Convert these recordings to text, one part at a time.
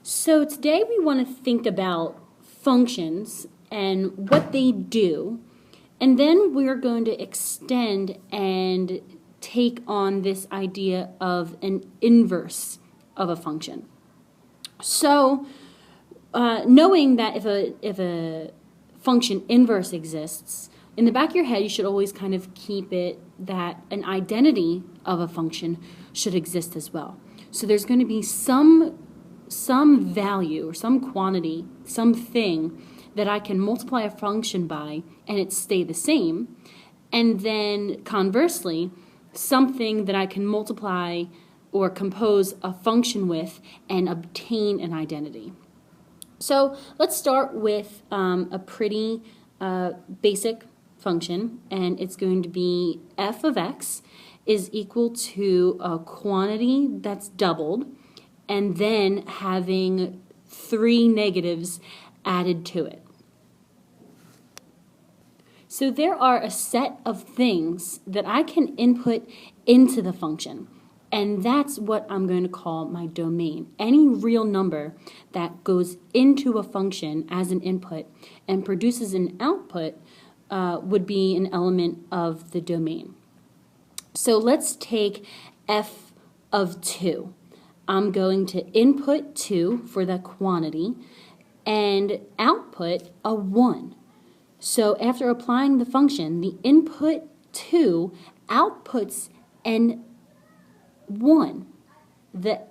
So today we want to think about functions and what they do, and then we're going to extend and take on this idea of an inverse of a function. So knowing that if a function inverse exists, in the back of your head you should always kind of keep it that an identity of a function should exist as well. So there's going to be some value or some quantity, something that I can multiply a function by and it stay the same, and then conversely, something that I can multiply or compose a function with and obtain an identity. So let's start with a pretty basic function, and it's going to be f of x is equal to a quantity that's doubled and then having 3 negatives added to it. So there are a set of things that I can input into the function, and that's what I'm going to call my domain. Any real number that goes into a function as an input and produces an output would be an element of the domain. So let's take f of 2. I'm going to input 2 for the quantity and output a 1. So after applying the function, the input 2 outputs an 1. The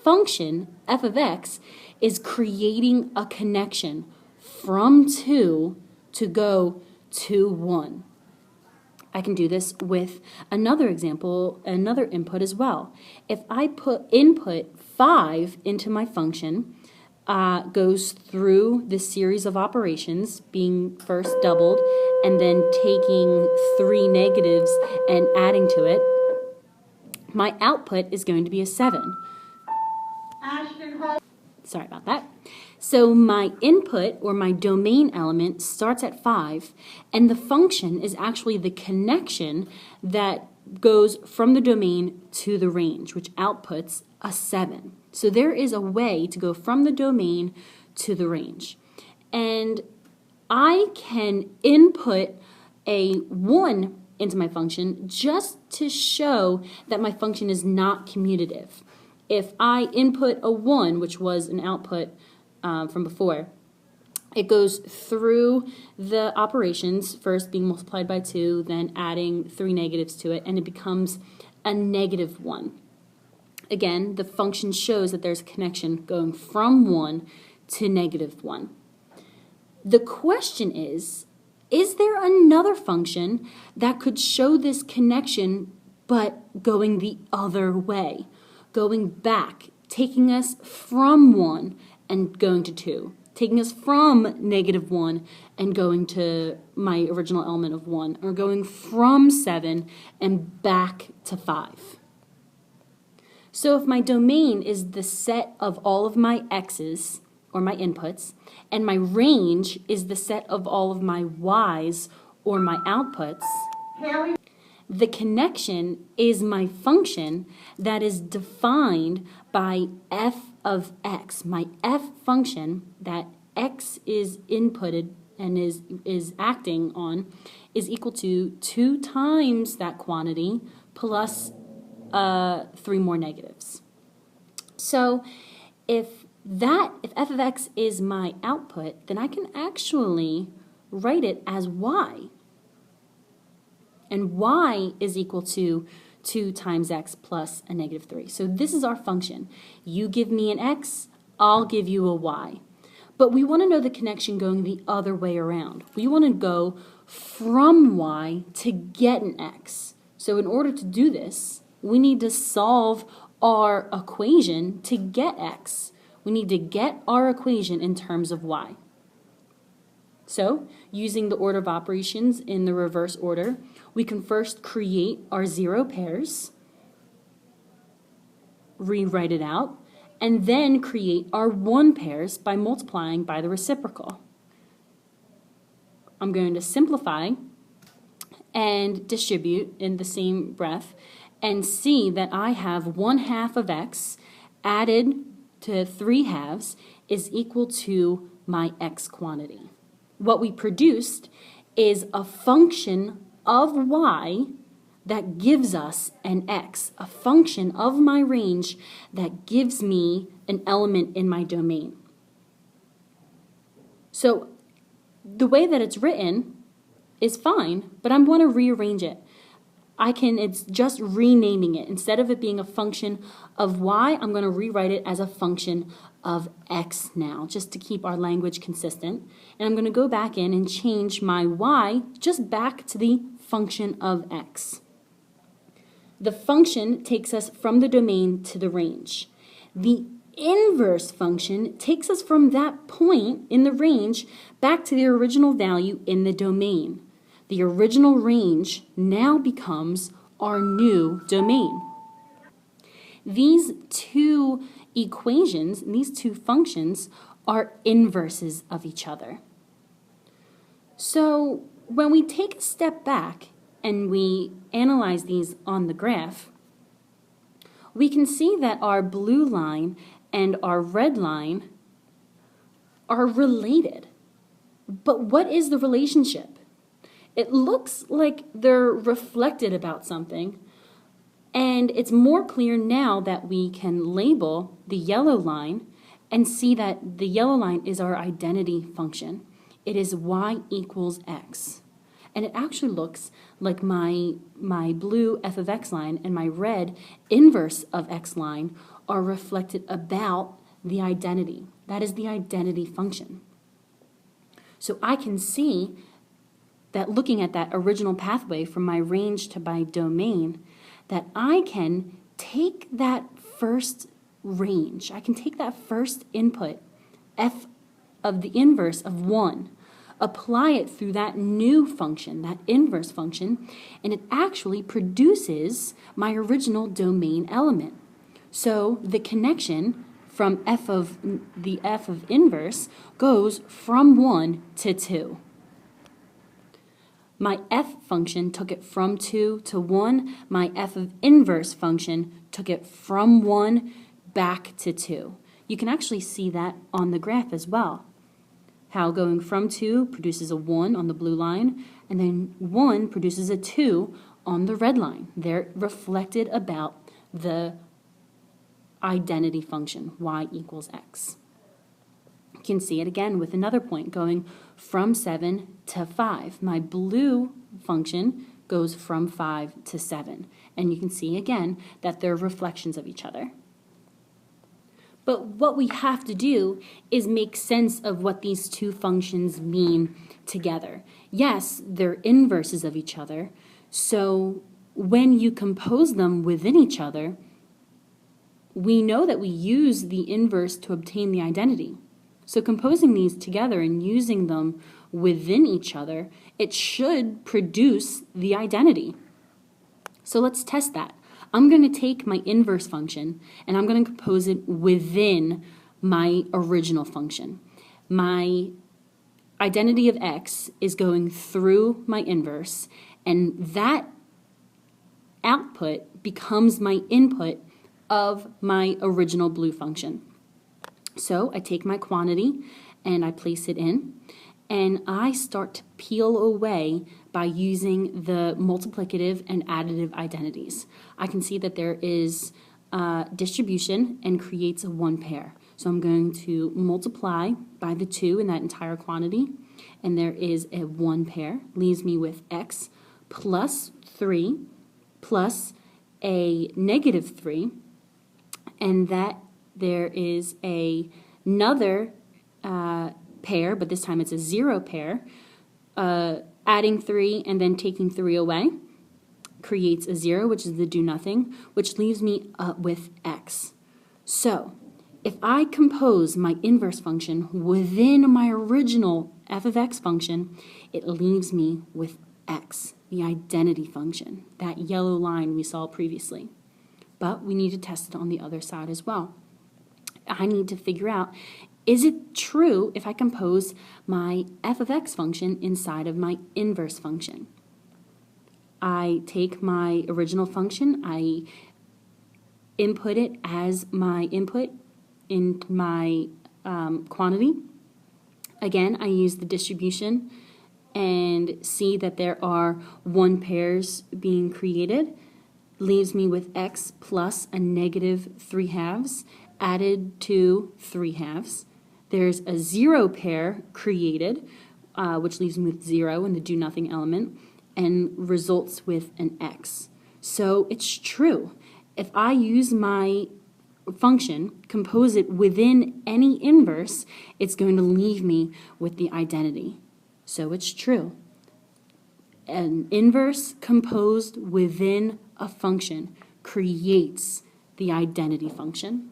function f of x is creating a connection from 2 to go to 1. I can do this with another example, another input as well. If I input 5 into my function, goes through this series of operations, being first doubled and then taking 3 negatives and adding to it, my output is going to be a 7. Sorry about that. So my input or my domain element starts at 5, and the function is actually the connection that goes from the domain to the range, which outputs a 7. So there is a way to go from the domain to the range. And I can input a 1 into my function just to show that my function is not commutative. If I input a 1, which was an output from before, it goes through the operations, first being multiplied by 2, then adding 3 negatives to it, and it becomes a negative 1. Again, the function shows that there's a connection going from 1 to negative 1. The question is there another function that could show this connection but going the other way, going back, taking us from 1 and going to 2, taking us from negative 1 and going to my original element of 1, or going from 7 and back to 5. So if my domain is the set of all of my x's, or my inputs, and my range is the set of all of my y's, or my outputs, the connection is my function that is defined by f of x. My f function that x is inputted and is acting on is equal to 2 times that quantity plus 3 more negatives. So if f of x is my output, then I can actually write it as y. And y is equal to 2 times x plus a negative 3. So this is our function. You give me an x, I'll give you a y. But we want to know the connection going the other way around. We want to go from y to get an x. So in order to do this, we need to solve our equation to get x. We need to get our equation in terms of y. So, using the order of operations in the reverse order, we can first create our 0 pairs, rewrite it out, and then create our 1 pairs by multiplying by the reciprocal. I'm going to simplify and distribute in the same breath and see that I have 1/2 of x added to 3/2 is equal to my x quantity. What we produced is a function of y that gives us an x, a function of my range that gives me an element in my domain. So the way that it's written is fine, but I want to rearrange it. It's just renaming it. Instead of it being a function of y, I'm going to rewrite it as a function of x now, just to keep our language consistent. And I'm going to go back in and change my y just back to the function of x. The function takes us from the domain to the range. The inverse function takes us from that point in the range back to the original value in the domain. The original range now becomes our new domain. These two equations, these two functions, are inverses of each other. So when we take a step back and we analyze these on the graph, we can see that our blue line and our red line are related. But what is the relationship? It looks like they're reflected about something, and it's more clear now that we can label the yellow line and see that the yellow line is our identity function. It is y equals x. And it actually looks like my blue f of x line and my red inverse of x line are reflected about the identity. That is the identity function. So I can see that looking at that original pathway from my range to my domain, that I can take that first range, I can take that first input, f of the inverse of 1, apply it through that new function, that inverse function, and it actually produces my original domain element. So the connection from the f of inverse goes from 1 to 2. My f function took it from 2 to 1. My f of inverse function took it from 1 back to 2. You can actually see that on the graph as well. How going from 2 produces a 1 on the blue line, and then 1 produces a 2 on the red line. They're reflected about the identity function, y equals x. You can see it again with another point going from 7 to 5. My blue function goes from 5 to 7. And you can see again that they're reflections of each other. But what we have to do is make sense of what these two functions mean together. Yes, they're inverses of each other. So when you compose them within each other, we know that we use the inverse to obtain the identity. So composing these together and using them within each other, it should produce the identity. So let's test that. I'm going to take my inverse function and I'm going to compose it within my original function. My identity of x is going through my inverse, and that output becomes my input of my original blue function. So I take my quantity and I place it in, and I start to peel away by using the multiplicative and additive identities. I can see that there is distribution and creates a 1 pair. So I'm going to multiply by the 2 in that entire quantity, and there is a 1 pair, leaves me with x plus 3 plus a negative 3, and that there is another pair, but this time it's a 0 pair. Adding 3 and then taking 3 away creates a 0, which is the do nothing, which leaves me with x. So if I compose my inverse function within my original f of x function, it leaves me with x, the identity function, that yellow line we saw previously. But we need to test it on the other side as well. I need to figure out, is it true if I compose my f of x function inside of my inverse function? I take my original function, I input it as my input in my quantity. Again, I use the distribution and see that there are 1 pairs being created, leaves me with x plus a negative 3/2 added to 3/2. There's a 0 pair created, which leaves me with 0 in the do nothing element, and results with an x. So it's true. If I use my function, compose it within any inverse, it's going to leave me with the identity. So it's true. An inverse composed within a function creates the identity function.